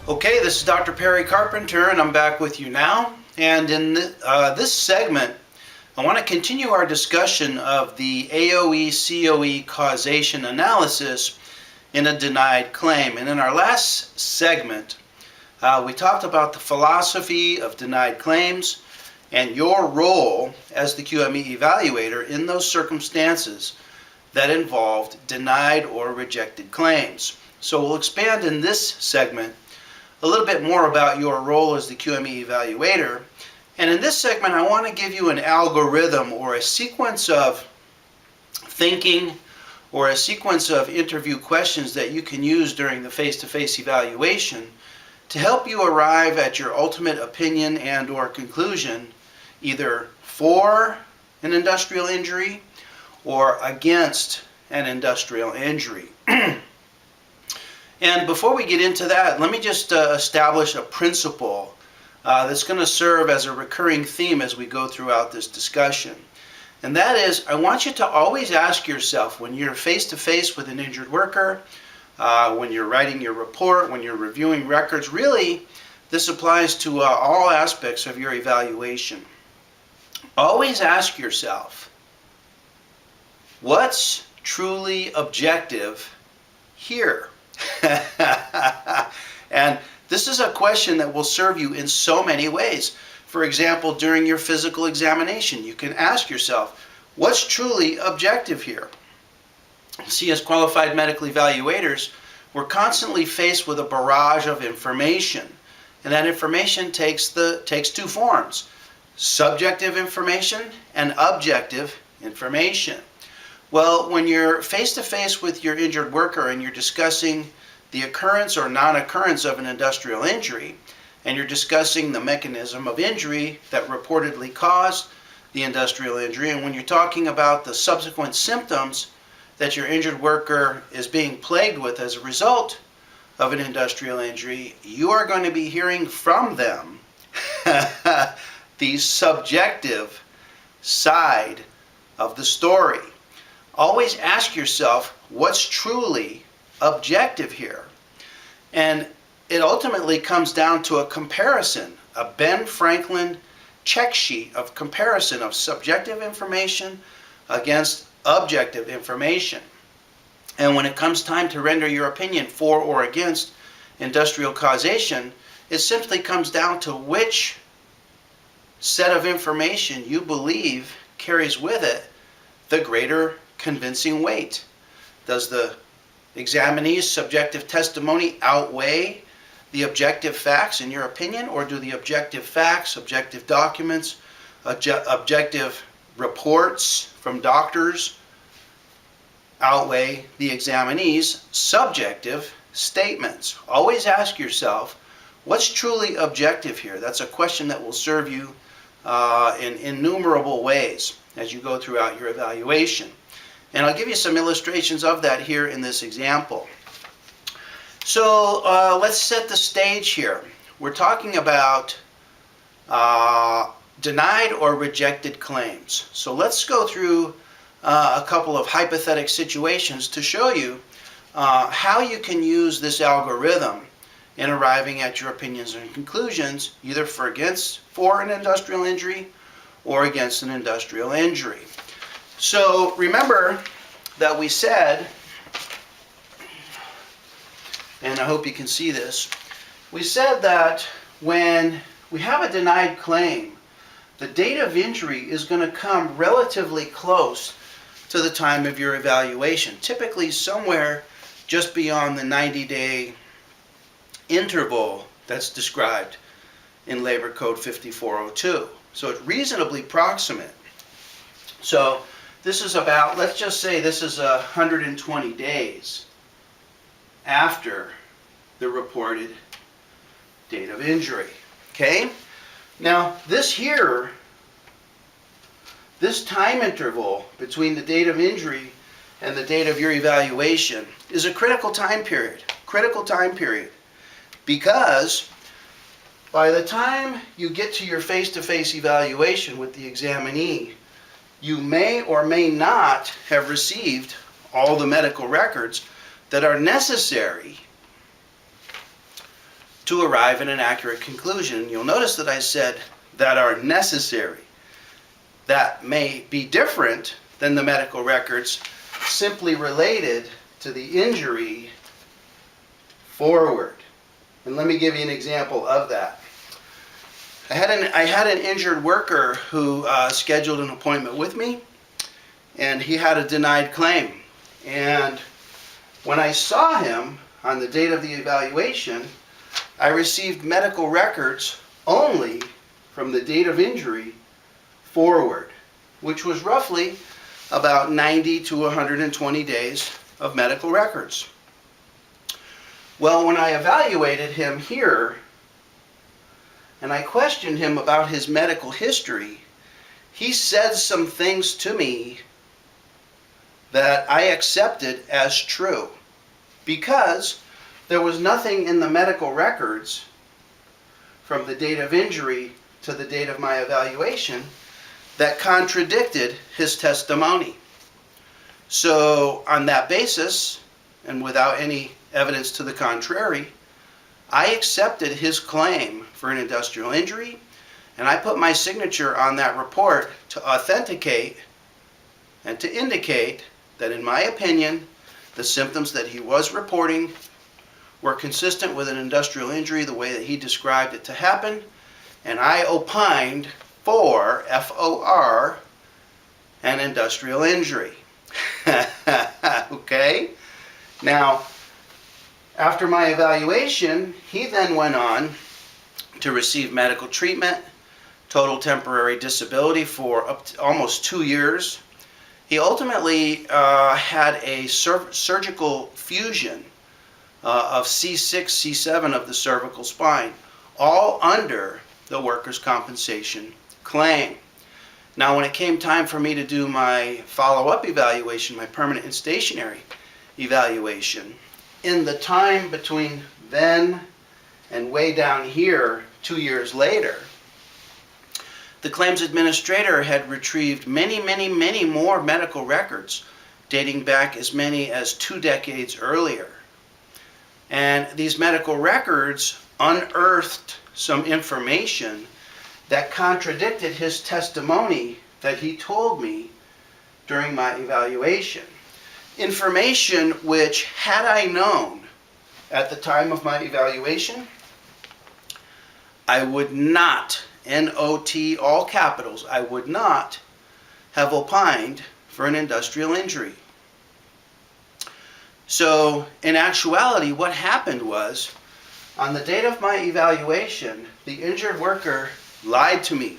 Okay, this is Dr. Perry Carpenter, and I'm back with you now. And in this segment, I want to continue our discussion of the AOE COE causation analysis in a denied claim. And in our last segment, we talked about the philosophy of denied claims and your role as the QME evaluator in those circumstances that involved denied or rejected claims. So we'll expand in this segment a little bit more about your role as the QME evaluator. And in this segment, I want to give you an algorithm or a sequence of thinking or a sequence of interview questions that you can use during the face-to-face evaluation to help you arrive at your ultimate opinion and or conclusion, either for an industrial injury or against an industrial injury. And before we get into that, let me just establish a principle that's going to serve as a recurring theme as we go throughout this discussion. And that is, I want you to always ask yourself when you're face-to-face with an injured worker, when you're writing your report, when you're reviewing records, really this applies to all aspects of your evaluation. Always ask yourself, what's truly objective here? And this is a question that will serve you in so many ways. For example, during your physical examination, you can ask yourself, what's truly objective here? See, as qualified medical evaluators, we're constantly faced with a barrage of information. And that information takes two forms: subjective information and objective information. Well, when you're face-to-face with your injured worker and you're discussing the occurrence or non-occurrence of an industrial injury, and you're discussing the mechanism of injury that reportedly caused the industrial injury, and when you're talking about the subsequent symptoms that your injured worker is being plagued with as a result of an industrial injury, you are going to be hearing from them the subjective side of the story. Always ask yourself, what's truly objective here? And it ultimately comes down to a comparison, a Ben Franklin check sheet of comparison of subjective information against objective information. And when it comes time to render your opinion for or against industrial causation, it simply comes down to which set of information you believe carries with it the greater convincing weight. Does the examinee's subjective testimony outweigh the objective facts in your opinion, or do the objective facts, objective documents, objective reports from doctors outweigh the examinee's subjective statements? Always ask yourself, what's truly objective here? That's a question that will serve you in innumerable ways as you go throughout your evaluation. And I'll give you some illustrations of that here in this example. So let's set the stage here. We're talking about denied or rejected claims. So let's go through a couple of hypothetical situations to show you how you can use this algorithm in arriving at your opinions and conclusions, either for an industrial injury or against an industrial injury. So remember that we said, and I hope you can see this, we said that when we have a denied claim, the date of injury is going to come relatively close to the time of your evaluation, typically somewhere just beyond the 90-day interval that's described in Labor Code 5402. So it's reasonably proximate. So this is about, let's just say this is 120 days after the reported date of injury. Okay? Now this here, this time interval between the date of injury and the date of your evaluation is a critical time period. Critical time period. Because by the time you get to your face-to-face evaluation with the examinee, you may or may not have received all the medical records that are necessary to arrive at an accurate conclusion. You'll notice that I said that are necessary. That may be different than the medical records simply related to the injury forward. And let me give you an example of that. I had an injured worker who scheduled an appointment with me, and he had a denied claim. And when I saw him on the date of the evaluation, I received medical records only from the date of injury forward, which was roughly about 90 to 120 days of medical records. Well, when I evaluated him here, and I questioned him about his medical history, he said some things to me that I accepted as true, because there was nothing in the medical records from the date of injury to the date of my evaluation that contradicted his testimony. So on that basis, and without any evidence to the contrary, I accepted his claim for an industrial injury, and I put my signature on that report to authenticate and to indicate that, in my opinion, the symptoms that he was reporting were consistent with an industrial injury the way that he described it to happen, and I opined for FOR, an industrial injury. Okay? Now, after my evaluation, he then went on to receive medical treatment, total temporary disability for up to almost 2 years. He ultimately had a surgical fusion of C6, C7 of the cervical spine, all under the workers' compensation claim. Now, when it came time for me to do my follow-up evaluation, my permanent and stationary evaluation, in the time between then and way down here, 2 years later, the claims administrator had retrieved many more medical records dating back as many as 2 decades earlier. And these medical records unearthed some information that contradicted his testimony that he told me during my evaluation. Information which, had I known at the time of my evaluation, I would not, N-O-T, all capitals, I would not have opined for an industrial injury. So, in actuality, what happened was, on the date of my evaluation, the injured worker lied to me.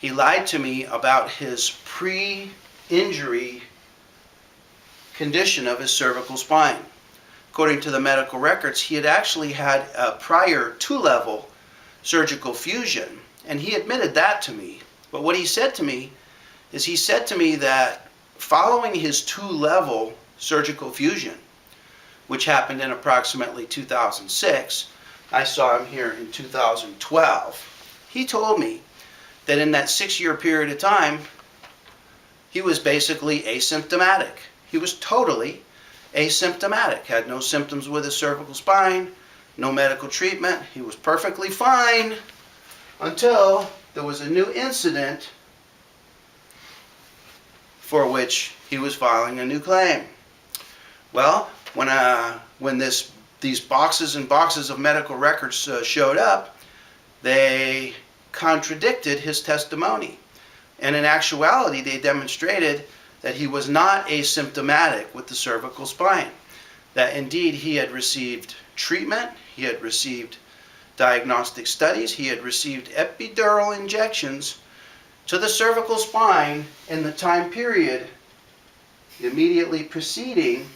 He lied to me about his pre-injury condition of his cervical spine. According to the medical records, he had actually had a prior 2-level surgical fusion, and he admitted that to me. But what he said to me is, he said to me that following his 2-level surgical fusion, which happened in approximately 2006, I saw him here in 2012, he told me that in that 6-year period of time, he was basically asymptomatic. He was totally asymptomatic, had no symptoms with his cervical spine, no medical treatment. He was perfectly fine until there was a new incident for which he was filing a new claim. Well, when these boxes and boxes of medical records showed up, they contradicted his testimony. And in actuality, they demonstrated that he was not asymptomatic with the cervical spine. That indeed he had received treatment, he had received diagnostic studies, he had received epidural injections to the cervical spine in the time period immediately preceding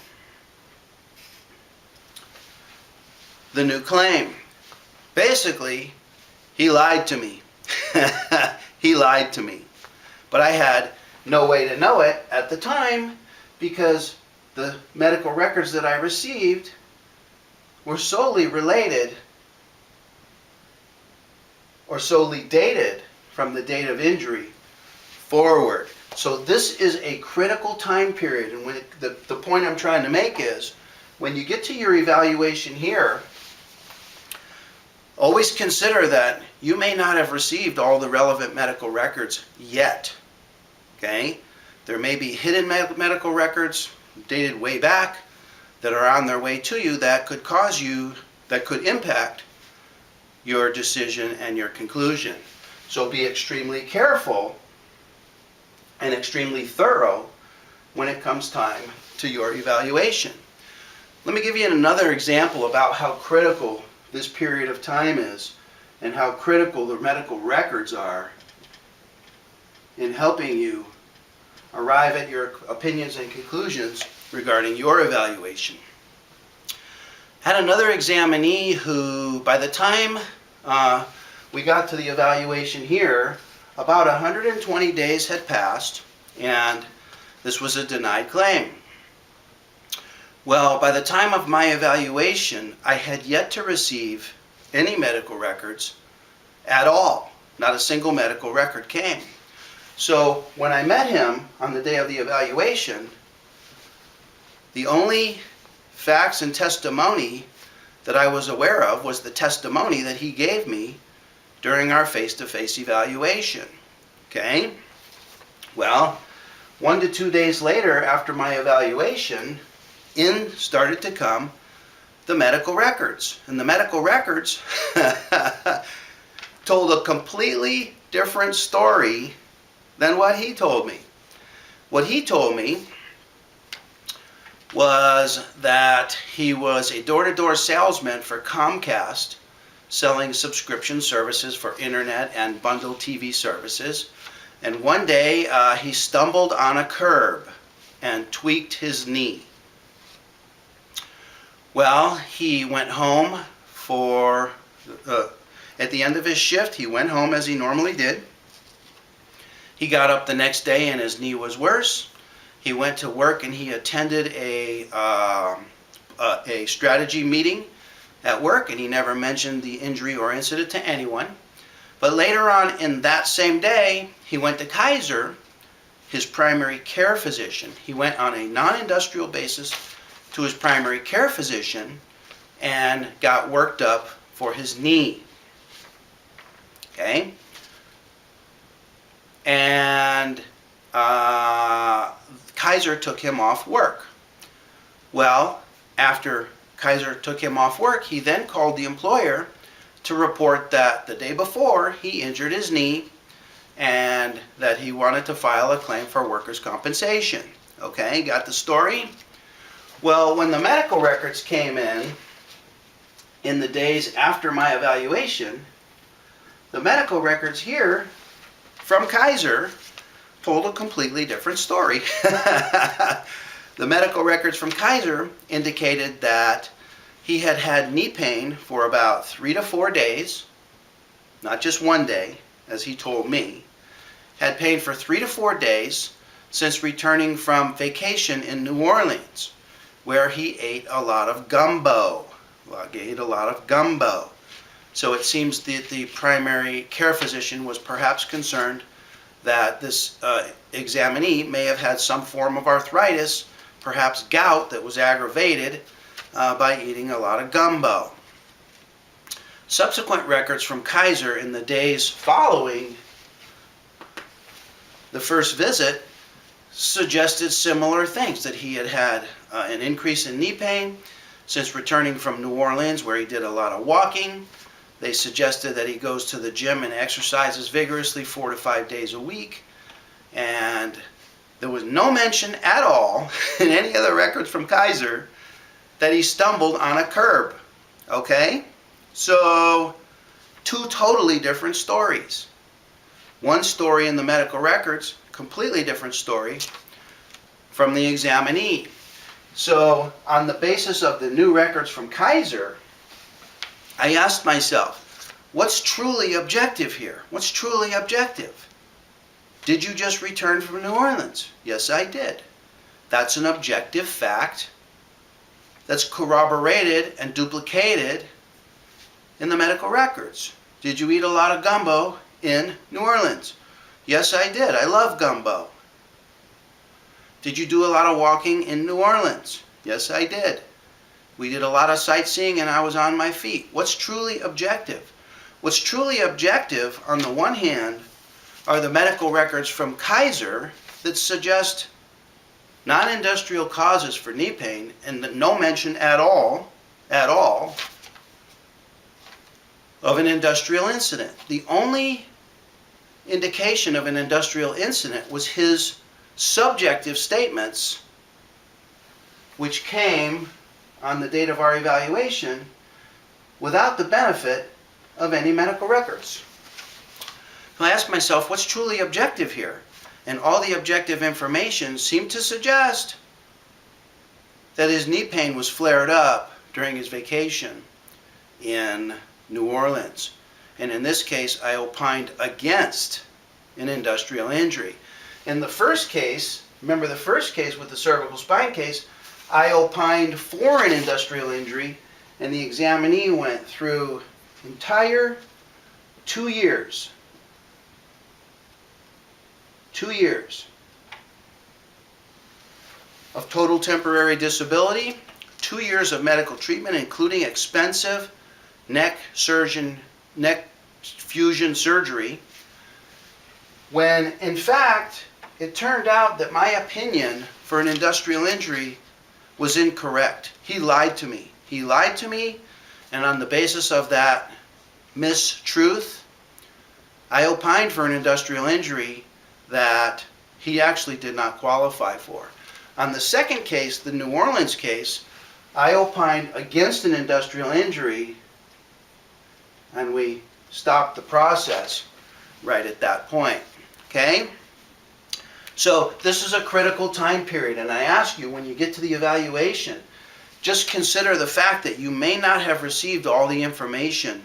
the new claim. Basically, he lied to me. He lied to me. But I had no way to know it at the time, because the medical records that I received were solely related or solely dated from the date of injury forward. So this is a critical time period, and the point I'm trying to make is, when you get to your evaluation here, Always consider that you may not have received all the relevant medical records yet. Okay? There may be hidden medical records dated way back that are on their way to you that could impact your decision and your conclusion. So be extremely careful and extremely thorough when it comes time to your evaluation. Let me give you another example about how critical this period of time is and how critical the medical records are in helping you arrive at your opinions and conclusions regarding your evaluation. Had another examinee who, by the time we got to the evaluation here, about 120 days had passed, and this was a denied claim. Well, by the time of my evaluation, I had yet to receive any medical records at all. Not a single medical record came. So when I met him on the day of the evaluation, the only facts and testimony that I was aware of was the testimony that he gave me during our face-to-face evaluation. Okay? Well, 1 to 2 days later after my evaluation, in started to come the medical records. And the medical records told a completely different story than what he told me. What he told me was that he was a door-to-door salesman for Comcast, selling subscription services for internet and bundled TV services. And one day he stumbled on a curb and tweaked his knee. Well, he went home at the end of his shift, he went home as he normally did. He got up the next day and his knee was worse. He went to work and he attended a strategy meeting at work, and he never mentioned the injury or incident to anyone. But later on in that same day, he went to Kaiser, his primary care physician. He went on a non-industrial basis to his primary care physician and got worked up for his knee. Okay? And Kaiser took him off work. Well, after Kaiser took him off work, he then called the employer to report that the day before he injured his knee and that he wanted to file a claim for workers' compensation. Okay, got the story? Well, when the medical records came in the days after my evaluation, the medical records here from Kaiser told a completely different story. The medical records from Kaiser indicated that he had had knee pain for about 3 to 4 days, not just one day, as he told me. Had pain for 3 to 4 days since returning from vacation in New Orleans, where he ate a lot of gumbo. So it seems that the primary care physician was perhaps concerned that this examinee may have had some form of arthritis, perhaps gout, that was aggravated by eating a lot of gumbo. Subsequent records from Kaiser in the days following the first visit suggested similar things, that he had had an increase in knee pain since returning from New Orleans, where he did a lot of walking. They suggested that he goes to the gym and exercises vigorously 4 to 5 days a week. And there was no mention at all in any of the records from Kaiser that he stumbled on a curb. Okay? So, 2 totally different stories. One story in the medical records, completely different story from the examinee. So, on the basis of the new records from Kaiser, I asked myself, what's truly objective here? What's truly objective? Did you just return from New Orleans? Yes, I did. That's an objective fact that's corroborated and duplicated in the medical records. Did you eat a lot of gumbo in New Orleans? Yes, I did. I love gumbo. Did you do a lot of walking in New Orleans? Yes, I did. We did a lot of sightseeing and I was on my feet. What's truly objective? What's truly objective, on the one hand, are the medical records from Kaiser that suggest non-industrial causes for knee pain and no mention at all of an industrial incident. The only indication of an industrial incident was his subjective statements, which came on the date of our evaluation without the benefit of any medical records. So I asked myself, what's truly objective here? And all the objective information seemed to suggest that his knee pain was flared up during his vacation in New Orleans. And in this case, I opined against an industrial injury. In the first case, remember the first case with the cervical spine case, I opined for an industrial injury, and the examinee went through entire 2 years. 2 years of total temporary disability, 2 years of medical treatment, including expensive neck fusion surgery, when in fact it turned out that my opinion for an industrial injury was incorrect. He lied to me. He lied to me, and on the basis of that mistruth, I opined for an industrial injury that he actually did not qualify for. On the second case, the New Orleans case, I opined against an industrial injury, and we stopped the process right at that point. Okay? So this is a critical time period, and I ask you, when you get to the evaluation, just consider the fact that you may not have received all the information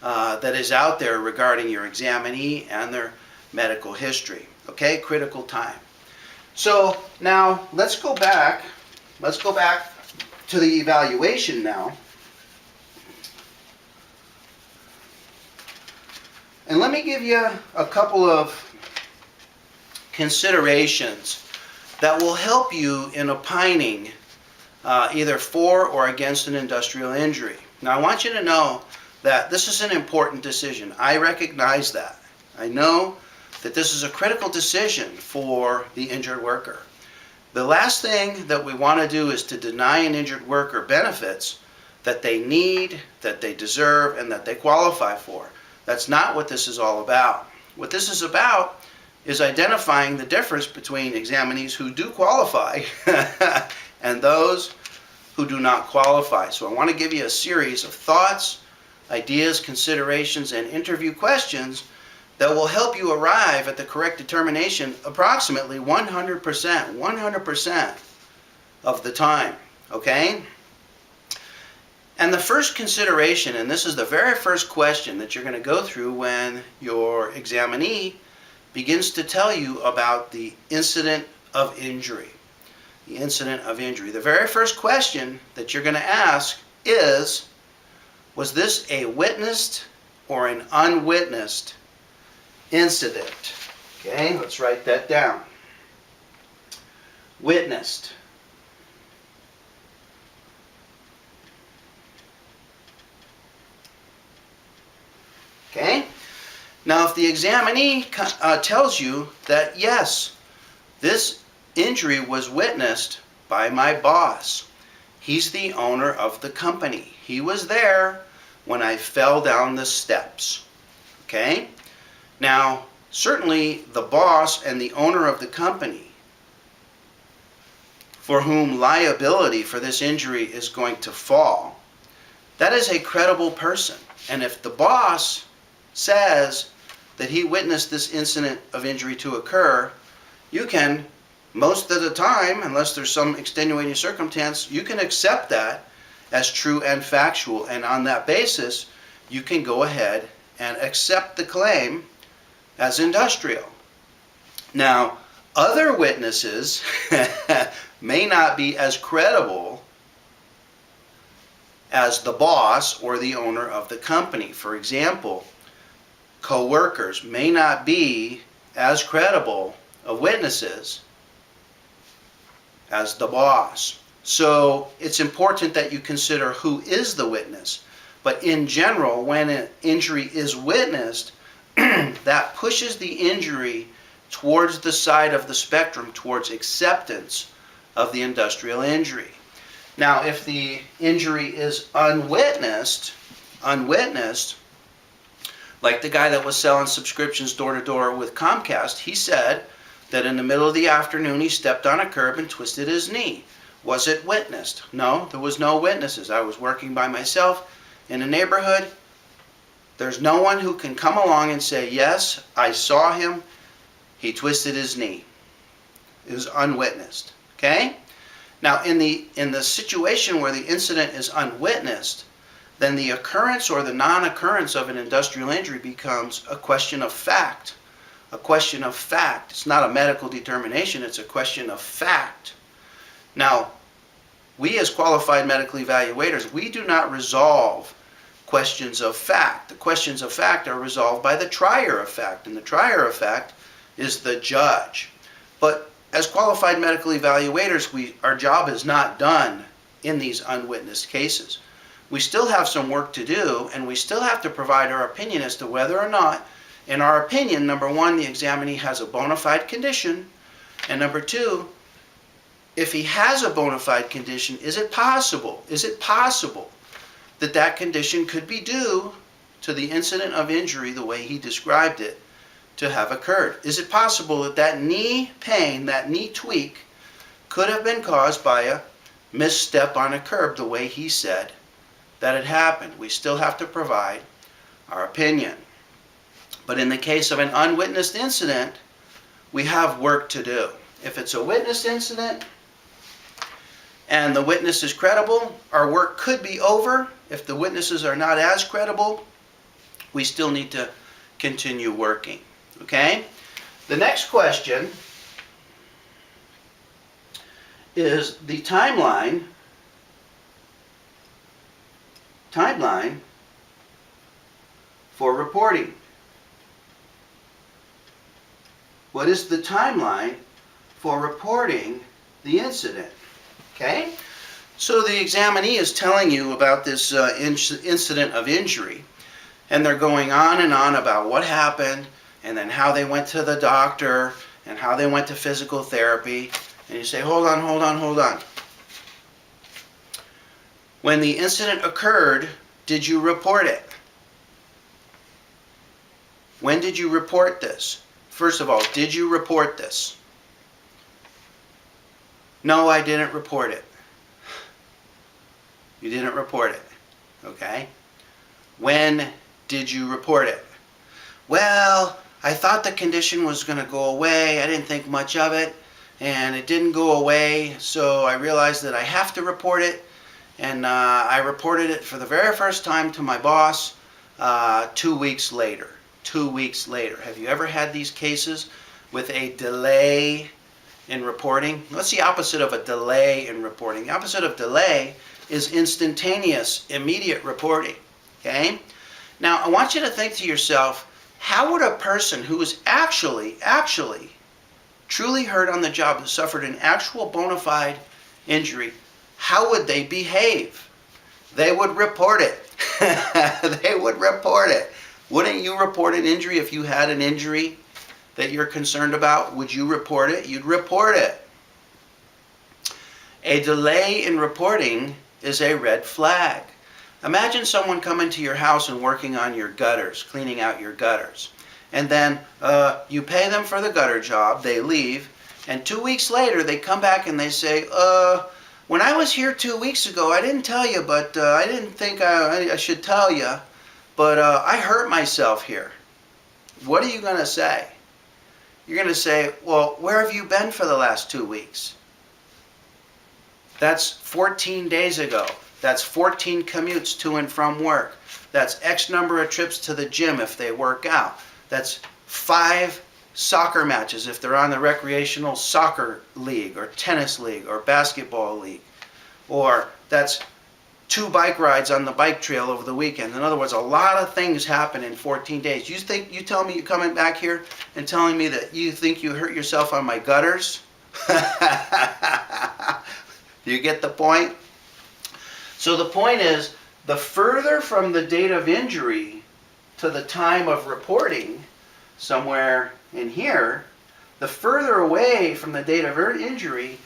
that is out there regarding your examinee and their medical history. Okay, critical time. So now let's go back to the evaluation now. And let me give you a couple of considerations that will help you in opining either for or against an industrial injury. Now I want you to know that this is an important decision. I recognize that. I know that this is a critical decision for the injured worker. The last thing that we want to do is to deny an injured worker benefits that they need, that they deserve, and that they qualify for. That's not what this is all about. What this is about is identifying the difference between examinees who do qualify and those who do not qualify. So I want to give you a series of thoughts, ideas, considerations, and interview questions that will help you arrive at the correct determination approximately 100% of the time, okay? And the first consideration, and this is the very first question that you're going to go through when your examinee begins to tell you about the incident of injury. The incident of injury. The very first question that you're going to ask is, was this a witnessed or an unwitnessed incident? Okay, let's write that down. Witnessed. Okay? Now, if the examinee tells you that, yes, this injury was witnessed by my boss, he's the owner of the company. He was there when I fell down the steps. Okay? Now, certainly the boss and the owner of the company for whom liability for this injury is going to fall, that is a credible person. And if the boss says that he witnessed this incident of injury to occur, you can, most of the time, unless there's some extenuating circumstance, you can accept that as true and factual. And on that basis, you can go ahead and accept the claim as industrial. Now, other witnesses may not be as credible as the boss or the owner of the company. For example, co-workers may not be as credible of witnesses as the boss. So it's important that you consider who is the witness. But in general, when an injury is witnessed, that pushes the injury towards the side of the spectrum, towards acceptance of the industrial injury. Now, if the injury is unwitnessed, like the guy that was selling subscriptions door to door with Comcast, he said that in the middle of the afternoon he stepped on a curb and twisted his knee. Was it witnessed? No, there was no witnesses. I was working by myself in a neighborhood. There's no one who can come along and say, yes, I saw him, he twisted his knee. It was unwitnessed. Okay? Now, in the situation where the incident is unwitnessed, then the occurrence or the non-occurrence of an industrial injury becomes a question of fact. A question of fact. It's not a medical determination, it's a question of fact. Now, we as qualified medical evaluators, we do not resolve questions of fact. The questions of fact are resolved by the trier of fact, and the trier of fact is the judge. But as qualified medical evaluators, our job is not done in these unwitnessed cases. We still have some work to do, and we still have to provide our opinion as to whether or not, in our opinion, number one, the examinee has a bona fide condition, and number two, if he has a bona fide condition, is it possible that that condition could be due to the incident of injury the way he described it to have occurred? Is it possible that that knee pain, that knee tweak, could have been caused by a misstep on a curb the way he said that it happened? We still have to provide our opinion. But in the case of an unwitnessed incident, we have work to do. If it's a witnessed incident and the witness is credible, our work could be over. If the witnesses are not as credible, we still need to continue working. Okay? The next question is the timeline for reporting. What is the timeline for reporting the incident? Okay? So the examinee is telling you about this incident of injury, and they're going on and on about what happened, and then how they went to the doctor, and how they went to physical therapy, and you say, hold on. When the incident occurred, did you report it? When did you report this? First of all, did you report this? No, I didn't report it. You didn't report it. Okay? When did you report it? Well, I thought the condition was going to go away. I didn't think much of it, and it didn't go away, so I realized that I have to report it, and I reported it for the very first time to my boss 2 weeks later. 2 weeks later. Have you ever had these cases with a delay in reporting? What's the opposite of a delay in reporting? The opposite of delay is instantaneous, immediate reporting. Okay? Now, I want you to think to yourself, how would a person who was actually truly hurt on the job, who suffered an actual bona fide injury, how would they behave? They would report it. They would report it. Wouldn't you report an injury if you had an injury that you're concerned about? Would you report it? You'd report it. A delay in reporting is a red flag. Imagine someone coming to your house and working on your gutters, cleaning out your gutters. And then you pay them for the gutter job, they leave, and 2 weeks later they come back and they say, when I was here 2 weeks ago, I didn't tell you, but I didn't think I should tell you, but I hurt myself here. What are you going to say? You're going to say, well, where have you been for the last 2 weeks? That's 14 days ago. That's 14 commutes to and from work. That's X number of trips to the gym if they work out. That's 5 soccer matches if they're on the recreational soccer league or tennis league or basketball league. Or that's 2 bike rides on the bike trail over the weekend. In other words, a lot of things happen in 14 days. You tell me you're coming back here and telling me that you think you hurt yourself on my gutters? You get the point? So the point is, the further from the date of injury to the time of reporting, somewhere in here, the further away from the date of injury,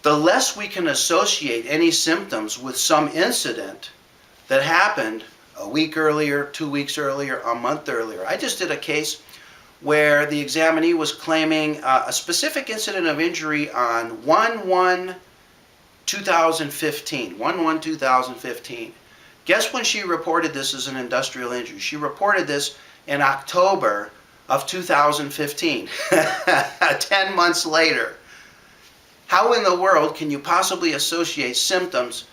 the less we can associate any symptoms with some incident that happened a week earlier, 2 weeks earlier, a month earlier. I just did a case where the examinee was claiming a specific incident of injury on 1/1/2015. 1/1/2015. Guess when she reported this as an industrial injury? She reported this in October of 2015, 10 months later. How in the world can you possibly associate symptoms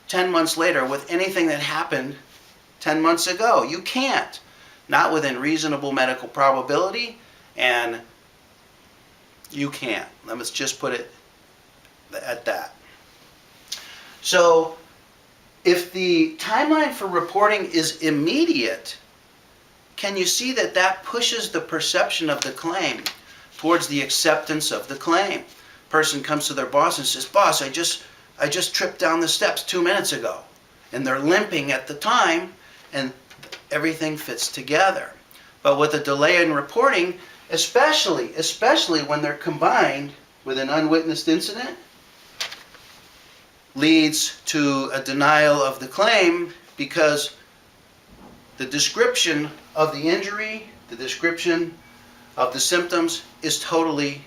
10 months later with anything that happened 10 months ago? You can't. Not within reasonable medical probability, and you can't. Let's just put it at that. So, if the timeline for reporting is immediate, can you see that that pushes the perception of the claim towards the acceptance of the claim? Person comes to their boss and says, "Boss, I just tripped down the steps 2 minutes ago." And they're limping at the time, and everything fits together. But with a delay in reporting, especially when they're combined with an unwitnessed incident, leads to a denial of the claim, because the description of the injury, the description of the symptoms is totally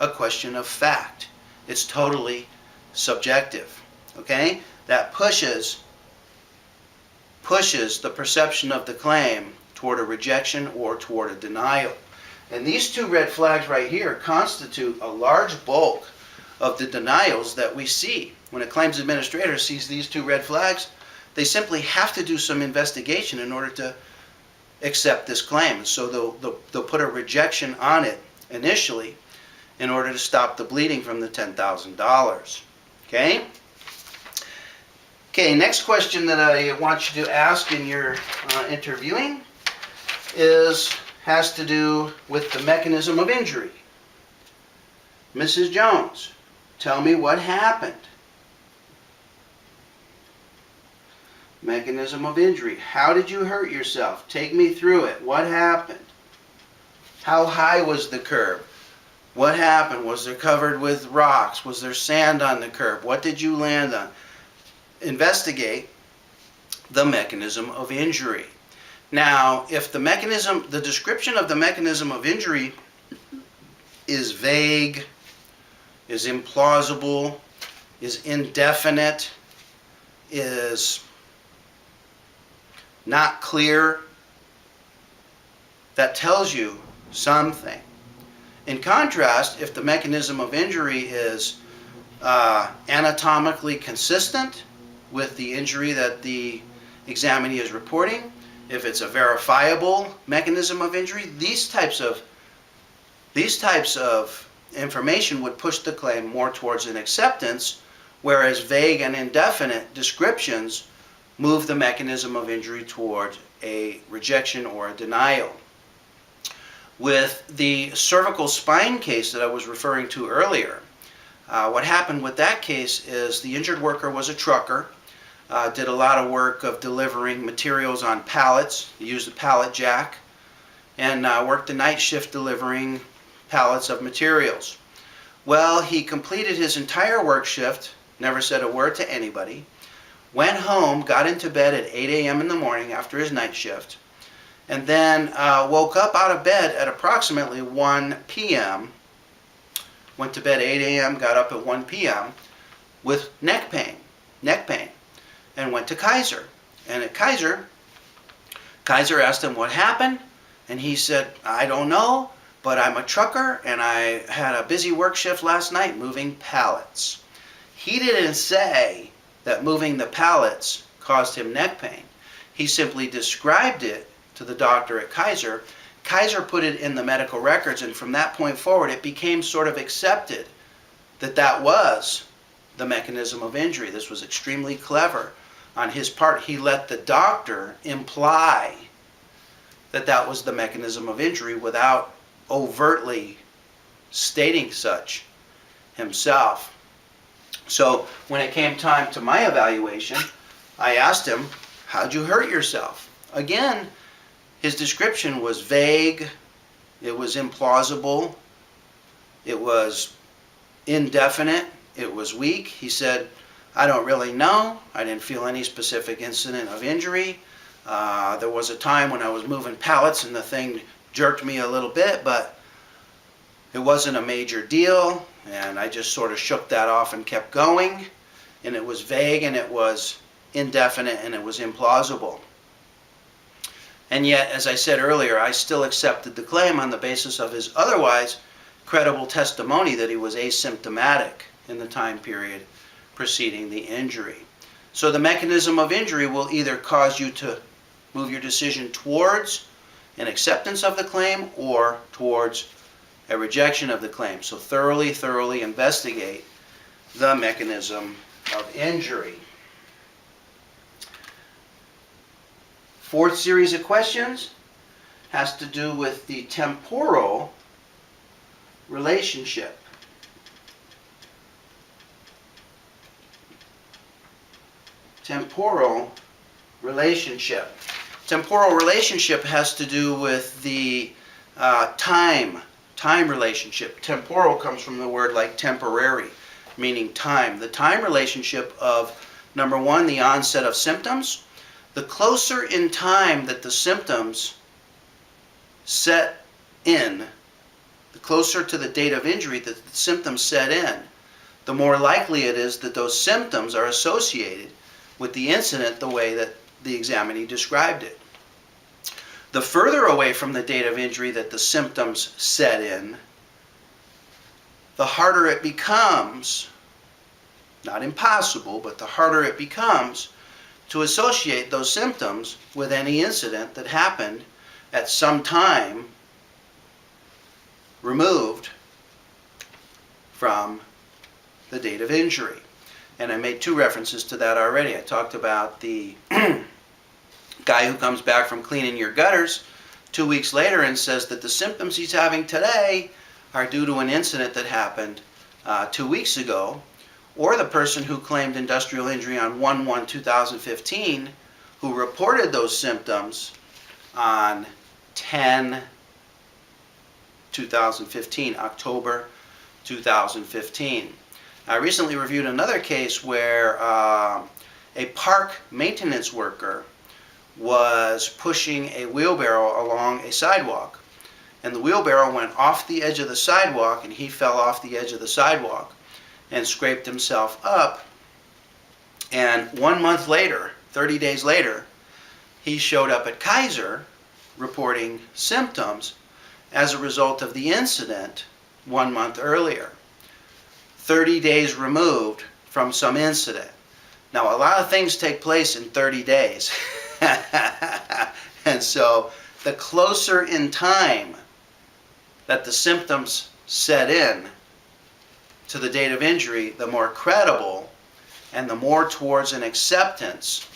a question of fact. It's totally subjective. Okay? That pushes the perception of the claim toward a rejection or toward a denial. And these two red flags right here constitute a large bulk of the denials that we see. When a claims administrator sees these two red flags, they simply have to do some investigation in order to accept this claim. So they'll put a rejection on it initially in order to stop the bleeding from the $10,000. Okay? Okay, next question that I want you to ask in your interviewing has to do with the mechanism of injury. Mrs. Jones, tell me what happened. Mechanism of injury. How did you hurt yourself? Take me through it. What happened? How high was the curb? What happened? Was it covered with rocks? Was there sand on the curb? What did you land on? Investigate the mechanism of injury. Now, if the description of the mechanism of injury is vague, is implausible, is indefinite, is not clear, that tells you something. In contrast, if the mechanism of injury is anatomically consistent with the injury that the examinee is reporting, if it's a verifiable mechanism of injury, these types of information would push the claim more towards an acceptance, whereas vague and indefinite descriptions move the mechanism of injury toward a rejection or a denial. With the cervical spine case that I was referring to earlier, what happened with that case is the injured worker was a trucker, did a lot of work of delivering materials on pallets. He used a pallet jack, and worked the night shift delivering pallets of materials. Well, he completed his entire work shift, never said a word to anybody, went home, got into bed at 8 a.m. in the morning after his night shift, and then woke up out of bed at approximately 1 p.m., went to bed 8 a.m., got up at 1 p.m. with neck pain, and went to Kaiser. And at Kaiser asked him what happened, and he said, "I don't know, but I'm a trucker, and I had a busy work shift last night moving pallets." He didn't say that moving the pallets caused him neck pain. He simply described it to the doctor at Kaiser. Kaiser put it in the medical records, and from that point forward, it became sort of accepted that that was the mechanism of injury. This was extremely clever on his part. He let the doctor imply that that was the mechanism of injury without overtly stating such himself. So when it came time to my evaluation, I asked him, how'd you hurt yourself? Again, his description was vague, it was implausible, it was indefinite, it was weak. He said, I don't really know. I didn't feel any specific incident of injury. There was a time when I was moving pallets and the thing jerked me a little bit, but it wasn't a major deal, and I just sort of shook that off and kept going. And it was vague, and it was indefinite, and it was implausible. And yet, as I said earlier, I still accepted the claim on the basis of his otherwise credible testimony that he was asymptomatic in the time period preceding the injury. So the mechanism of injury will either cause you to move your decision towards an acceptance of the claim or towards a rejection of the claim. So thoroughly investigate the mechanism of injury. Fourth series of questions has to do with the temporal relationship. Temporal relationship. Temporal relationship has to do with the time relationship. Temporal comes from the word like temporary, meaning time. The time relationship of, number one, the onset of symptoms. The closer in time that the symptoms set in, the closer to the date of injury that the symptoms set in, the more likely it is that those symptoms are associated with the incident the way that the examinee described it. The further away from the date of injury that the symptoms set in, the harder it becomes, not impossible, but the harder it becomes to associate those symptoms with any incident that happened at some time removed from the date of injury. And I made two references to that already. I talked about the guy who comes back from cleaning your gutters 2 weeks later and says that the symptoms he's having today are due to an incident that happened 2 weeks ago, or the person who claimed industrial injury on 1/1/2015 who reported those symptoms on 10/2015, October 2015. I recently reviewed another case where a park maintenance worker was pushing a wheelbarrow along a sidewalk, and the wheelbarrow went off the edge of the sidewalk, and he fell off the edge of the sidewalk and scraped himself up. And 1 month later, 30 days later, he showed up at Kaiser reporting symptoms as a result of the incident 1 month earlier. 30 days removed from some incident. Now, a lot of things take place in 30 days. And so the closer in time that the symptoms set in to the date of injury, the more credible and the more towards an acceptance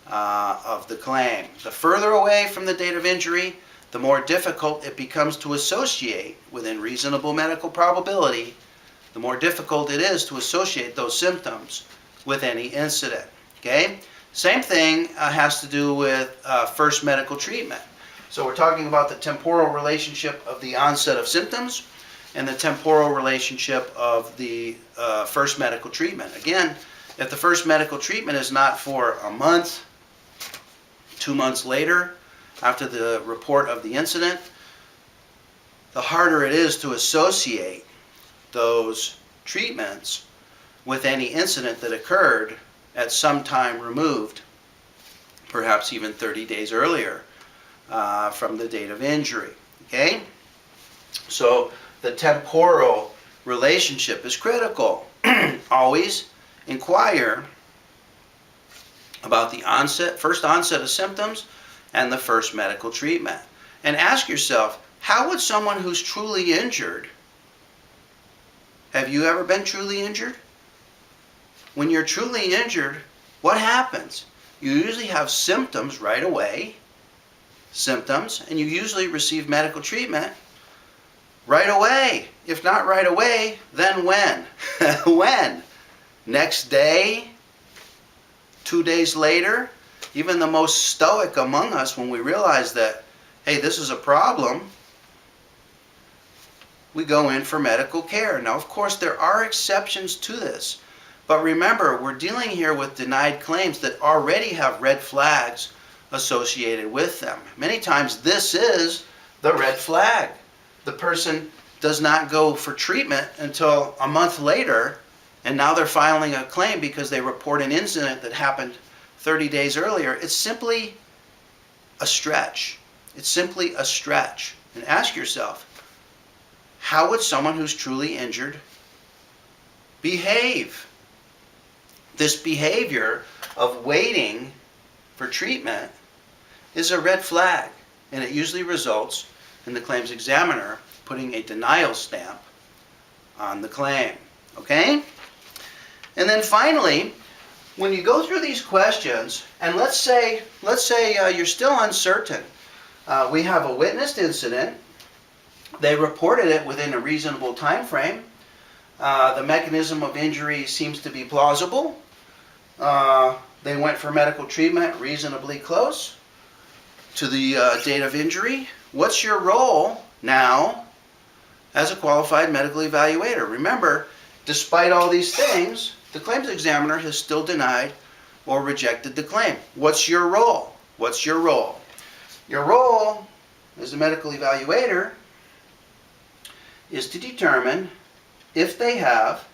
of the claim. The further away from the date of injury, the more difficult it becomes to associate within reasonable medical probability, the more difficult it is to associate those symptoms with any incident. Okay? Same thing has to do with first medical treatment. So we're talking about the temporal relationship of the onset of symptoms and the temporal relationship of the first medical treatment. Again, if the first medical treatment is not for a month, 2 months later, after the report of the incident, the harder it is to associate those treatments with any incident that occurred at some time removed, perhaps even 30 days earlier from the date of injury. Okay? So the temporal relationship is critical. Always inquire about the first onset of symptoms and the first medical treatment. And ask yourself, how would someone who's truly injured, have you ever been truly injured? When you're truly injured, what happens? You usually have symptoms right away, and you usually receive medical treatment right away. If not right away, then when? When? Next day, 2 days later, even the most stoic among us, when we realize that, hey, this is a problem, we go in for medical care. Now, of course, there are exceptions to this. But remember, we're dealing here with denied claims that already have red flags associated with them. Many times this is the red flag. The person does not go for treatment until a month later, and now they're filing a claim because they report an incident that happened 30 days earlier. It's simply a stretch. It's simply a stretch. And ask yourself, how would someone who's truly injured behave? This behavior of waiting for treatment is a red flag, and it usually results in the claims examiner putting a denial stamp on the claim. Okay? And then finally, when you go through these questions, and let's say you're still uncertain. We have a witnessed incident. They reported it within a reasonable time frame. The mechanism of injury seems to be plausible. They went for medical treatment reasonably close to the date of injury. What's your role now as a qualified medical evaluator? Remember, despite all these things, the claims examiner has still denied or rejected the claim. What's your role? What's your role? Your role as a medical evaluator is to determine if they have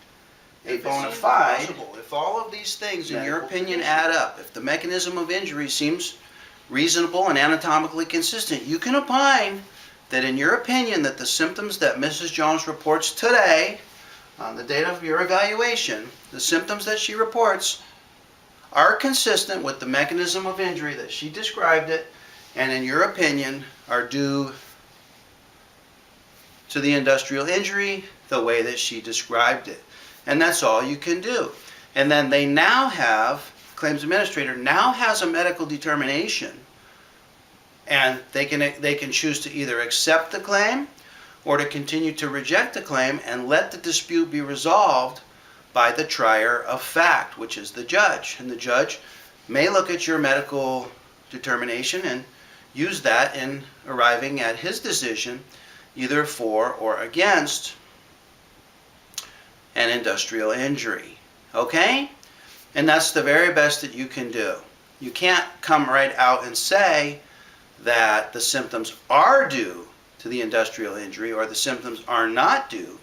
a bona fide, if all of these things in your opinion add up, if the mechanism of injury seems reasonable and anatomically consistent, you can opine that in your opinion that the symptoms that Mrs. Jones reports today, on the date of your evaluation, the symptoms that she reports are consistent with the mechanism of injury that she described it, and in your opinion are due to the industrial injury the way that she described it. And that's all you can do. And then they now have, claims administrator now has a medical determination, and they can choose to either accept the claim or to continue to reject the claim and let the dispute be resolved by the trier of fact, which is the judge. And the judge may look at your medical determination and use that in arriving at his decision, either for or against an industrial injury. Okay? And that's the very best that you can do. You can't come right out and say that the symptoms are due to the industrial injury or the symptoms are not due,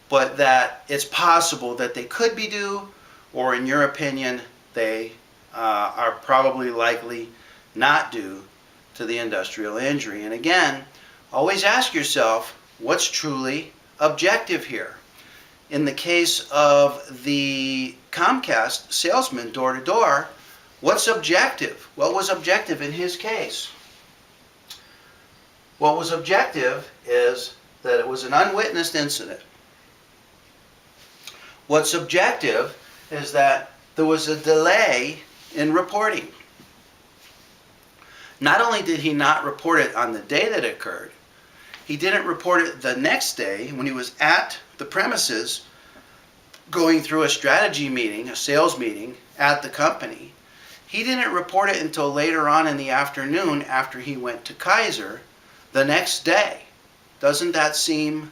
but that it's possible that they could be due, or in your opinion they are probably likely not due to the industrial injury. And again, always ask yourself, what's truly objective here? In the case of the Comcast salesman door to door, what's objective? What was objective in his case? What was objective is that it was an unwitnessed incident. What's subjective is that there was a delay in reporting. Not only did he not report it on the day that it occurred, he didn't report it the next day when he was at the premises going through a strategy meeting, a sales meeting at the company. He didn't report it until later on in the afternoon after he went to Kaiser the next day. Doesn't that seem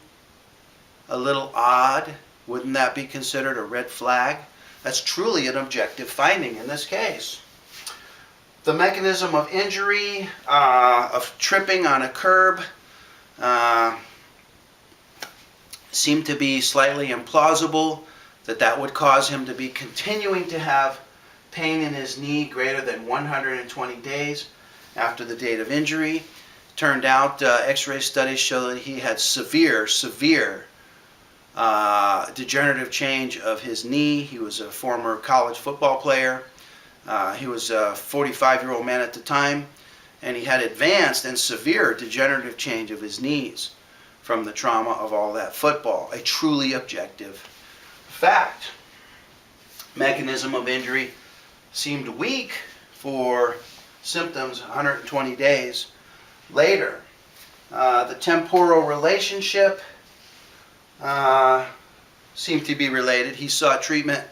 a little odd? Wouldn't that be considered a red flag? That's truly an objective finding in this case. The mechanism of injury, of tripping on a curb, seemed to be slightly implausible, that would cause him to be continuing to have pain in his knee greater than 120 days after the date of injury. Turned out x-ray studies show that he had severe degenerative change of his knee. He was a former college football player. He was a 45-year-old man at the time, and he had advanced and severe degenerative change of his knees from the trauma of all that football. A truly objective fact. Mechanism of injury seemed weak for symptoms 120 days later. The temporal relationship seemed to be related. He sought treatment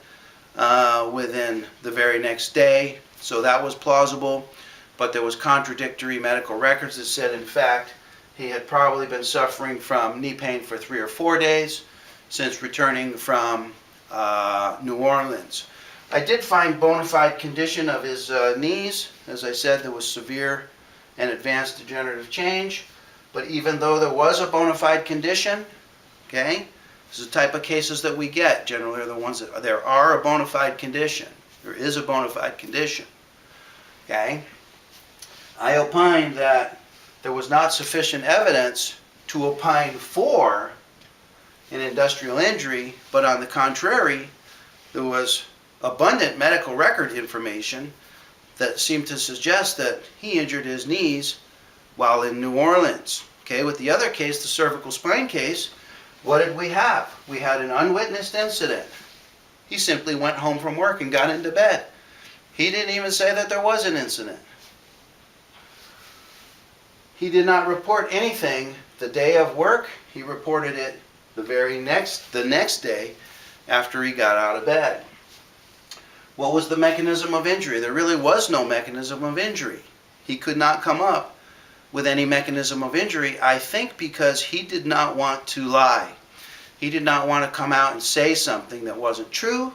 within the very next day. So that was plausible. But there was contradictory medical records that said, in fact, he had probably been suffering from knee pain for 3 or 4 days since returning from New Orleans. I did find bona fide condition of his knees. As I said, there was severe and advanced degenerative change. But even though there was a bona fide condition, okay, this is the type of cases that we get. Generally are the ones that there are a bona fide condition. There is a bona fide condition. Okay? I opined that there was not sufficient evidence to opine for an industrial injury, but on the contrary, there was abundant medical record information that seemed to suggest that he injured his knees while in New Orleans. Okay, with the other case, the cervical spine case, what did we have? We had an unwitnessed incident. He simply went home from work and got into bed. He didn't even say that there was an incident. He did not report anything the day of work. He reported it the next day after he got out of bed. What was the mechanism of injury? There really was no mechanism of injury. He could not come up with any mechanism of injury, I think because he did not want to lie. He did not want to come out and say something that wasn't true,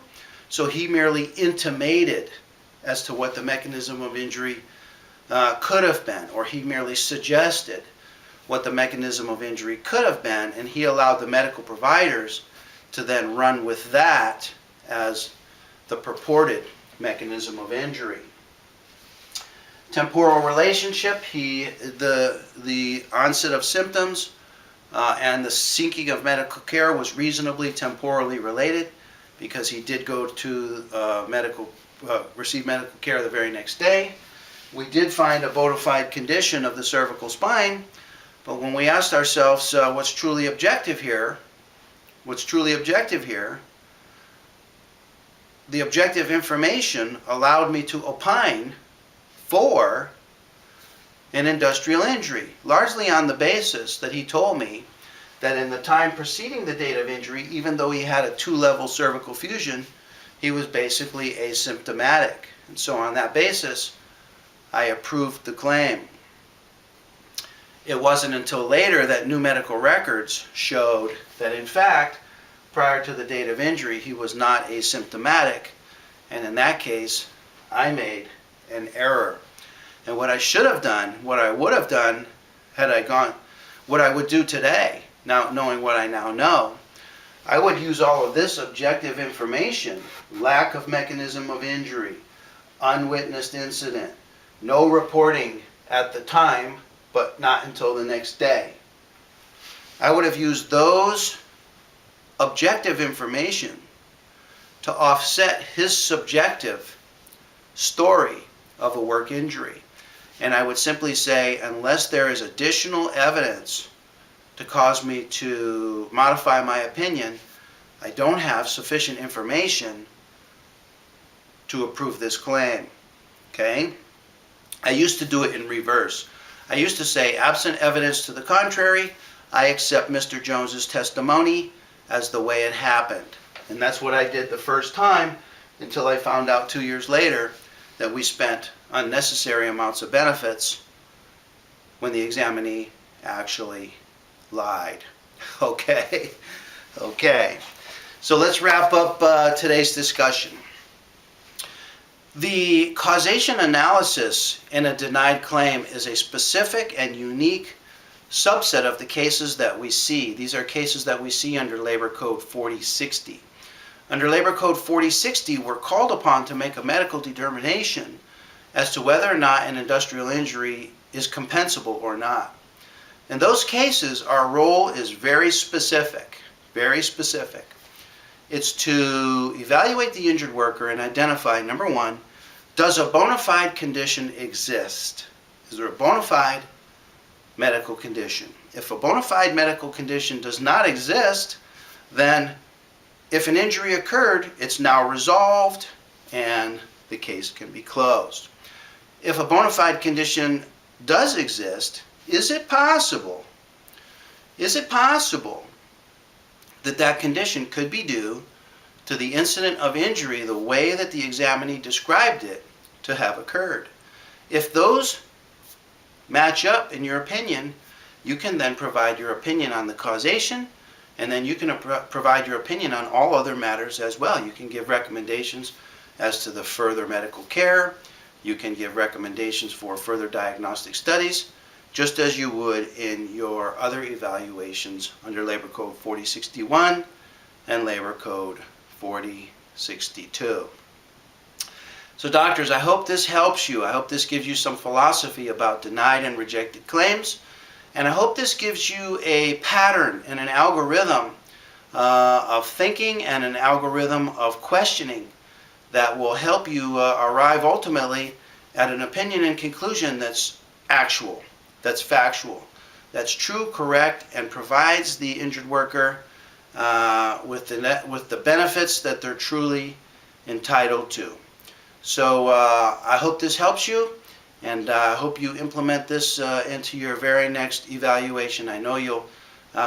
so he merely intimated as to what the mechanism of injury could have been, or he merely suggested what the mechanism of injury could have been, and he allowed the medical providers to then run with that as the purported mechanism of injury. Temporal relationship, the onset of symptoms and the seeking of medical care was reasonably temporally related because he did go to receive medical care the very next day. We did find a bona fide condition of the cervical spine, but when we asked ourselves what's truly objective here, the objective information allowed me to opine for an industrial injury, largely on the basis that he told me that in the time preceding the date of injury, even though he had a 2-level cervical fusion, he was basically asymptomatic. And so on that basis, I approved the claim. It wasn't until later that new medical records showed that in fact, prior to the date of injury, he was not asymptomatic, and in that case, I made an error. And what I should have done, what I would have done had I gone, what I would do today, now knowing what I now know, I would use all of this objective information, lack of mechanism of injury, unwitnessed incident, no reporting at the time, but not until the next day. I would have used those objective information to offset his subjective story of a work injury. And I would simply say, unless there is additional evidence to cause me to modify my opinion, I don't have sufficient information to approve this claim. Okay? I used to do it in reverse. I used to say, absent evidence to the contrary, I accept Mr. Jones's testimony as the way it happened. And that's what I did the first time until I found out 2 years later that we spent unnecessary amounts of benefits when the examinee actually lied. Okay? Okay. So let's wrap up today's discussion. The causation analysis in a denied claim is a specific and unique subset of the cases that we see. These are cases that we see under Labor Code 4060. Under Labor Code 4060, we're called upon to make a medical determination as to whether or not an industrial injury is compensable or not. In those cases, our role is very specific, very specific. It's to evaluate the injured worker and identify, number one, does a bona fide condition exist? Is there a bona fide medical condition? If a bona fide medical condition does not exist, then if an injury occurred, it's now resolved and the case can be closed. If a bona fide condition does exist, is it possible that that condition could be due to the incident of injury the way that the examinee described it to have occurred. If those match up in your opinion, you can then provide your opinion on the causation, and then you can provide your opinion on all other matters as well. You can give recommendations as to the further medical care. You can give recommendations for further diagnostic studies, just as you would in your other evaluations under Labor Code 4061 and Labor Code 4062. So doctors, I hope this helps you. I hope this gives you some philosophy about denied and rejected claims. And I hope this gives you a pattern and an algorithm of thinking and an algorithm of questioning that will help you arrive ultimately at an opinion and conclusion that's actual, that's factual, that's true, correct, and provides the injured worker with the benefits that they're truly entitled to. So I hope this helps you, and I hope you implement this into your very next evaluation. I know you'll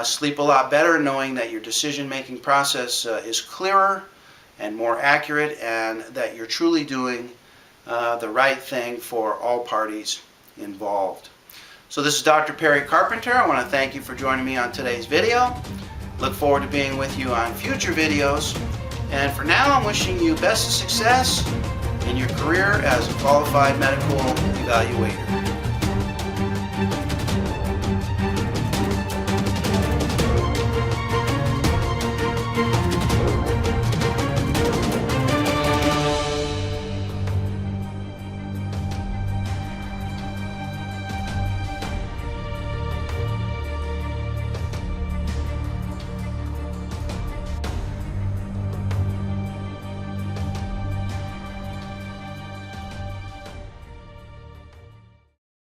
sleep a lot better knowing that your decision-making process is clearer and more accurate, and that you're truly doing the right thing for all parties involved. So this is Dr. Perry Carpenter. I want to thank you for joining me on today's video. Look forward to being with you on future videos. And for now, I'm wishing you best success in your career as a qualified medical evaluator.